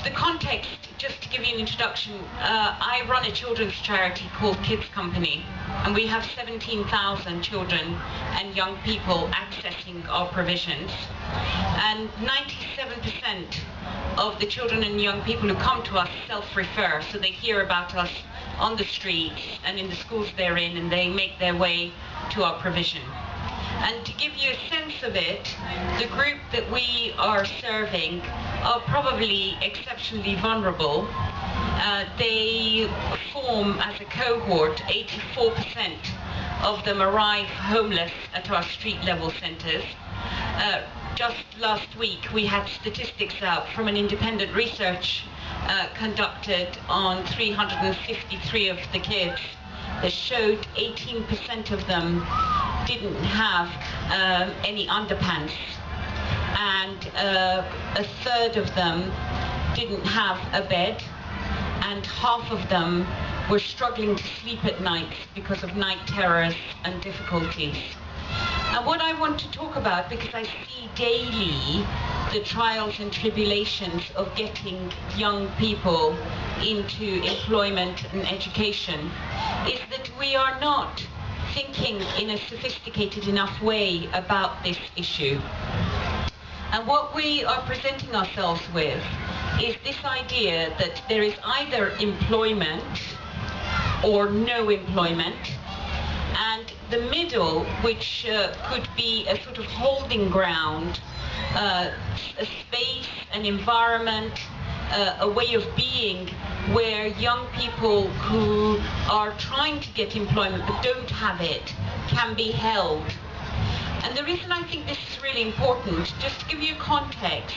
the context, just to give you an introduction, I run a children's charity called Kids Company, and we have 17,000 children and young people accessing our provisions. And 97% of the children and young people who come to us self-refer, so they hear about us on the streets and in the schools they're in, and they make their way to our provision. And to give you a sense of it, the group that we are serving are probably exceptionally vulnerable. They form, as a cohort, 84% of them arrive homeless at our street level centres. Just last week we had statistics out from an independent research conducted on 353 of the kids that showed 18% of them didn't have any underpants, and a third of them didn't have a bed, and half of them were struggling to sleep at night because of night terrors and difficulties. And what I want to talk about, because I see daily the trials and tribulations of getting young people into employment and education, is that we are not thinking in a sophisticated enough way about this issue. And what we are presenting ourselves with is this idea that there is either employment or no employment, and the middle, which could be a sort of holding ground, a space, an environment, a way of being where young people who are trying to get employment but don't have it can be held. And the reason I think this is really important, just to give you context,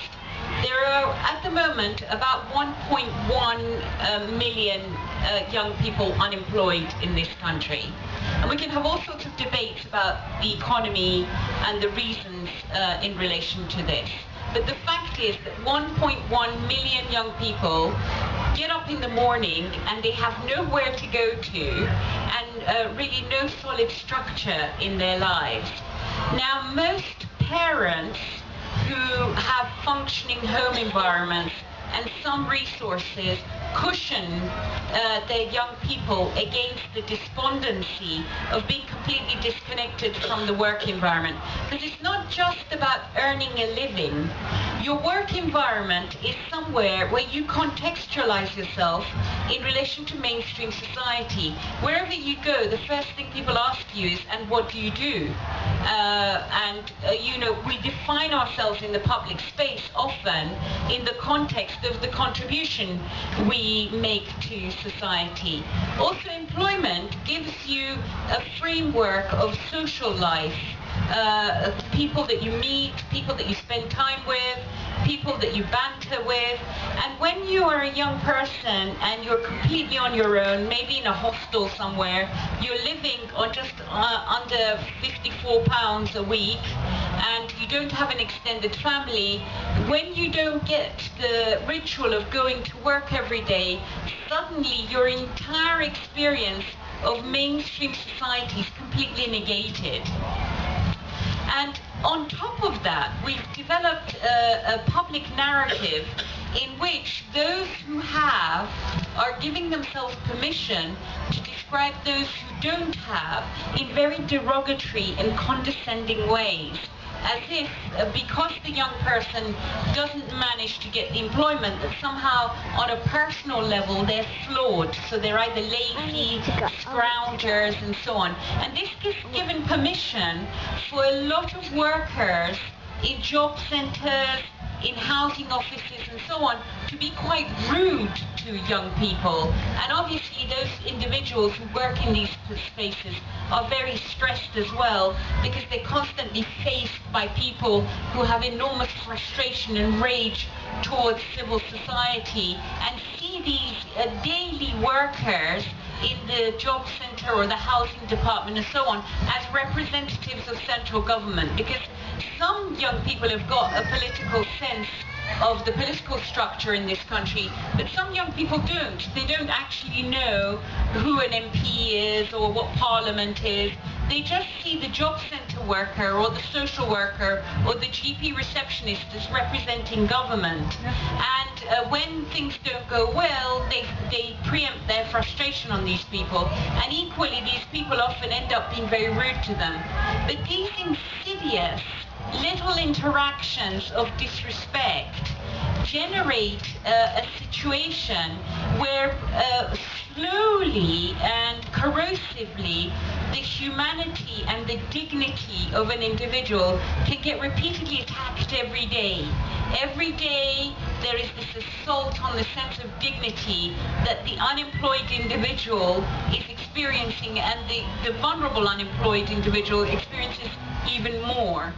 there are at the moment about 1.1 million young people unemployed in this country. And we can have all sorts of debates about the economy and the reasons in relation to this. But the fact is that 1.1 million young people get up in the morning and they have nowhere to go to, and really no solid structure in their lives. Now, most parents who have functioning home environments and some resources cushion their young people against the despondency of being completely disconnected from the work environment. Because it's not just about earning a living. Your work environment is somewhere where you contextualize yourself in relation to mainstream society. Wherever you go, the first thing people ask you is, and what do you do? You know, we define ourselves in the public space often in the context of the contribution we make to society. Also, employment gives you a framework of social life, people that you meet, people that you spend time with, people that you banter with. And when you are a young person and you're completely on your own, maybe in a hostel somewhere, you're living on just under £54 a week, and you don't have an extended family, when you don't get the ritual of going to work every day, suddenly your entire experience of mainstream society is completely negated. And on top of that, we've developed a public narrative in which those who have are giving themselves permission to describe those who don't have in very derogatory and condescending ways, as if because the young person doesn't manage to get the employment, that somehow on a personal level they're flawed, so they're either lazy, scroungers and so on. And this is given permission for a lot of workers in job centres, in housing offices and so on, to be quite rude to young people. And obviously those individuals who work in these spaces are very stressed as well, because they're constantly faced by people who have enormous frustration and rage towards civil society, and see these daily workers in the job centre or the housing department and so on as representatives of central government, because some young people have got a political sense of the political structure in this country, but some young people don't. They don't actually know who an MP is or what Parliament is. They just see the job centre worker or the social worker or the GP receptionist as representing government. And when things don't go well, they preempt their frustration on these people, and equally these people often end up being very rude to them. But these insidious little interactions of disrespect generate a situation where slowly and corrosively the humanity and the dignity of an individual can get repeatedly attacked every day. Every day there is this assault on the sense of dignity that the unemployed individual is experiencing, and the vulnerable unemployed individual experiences even more.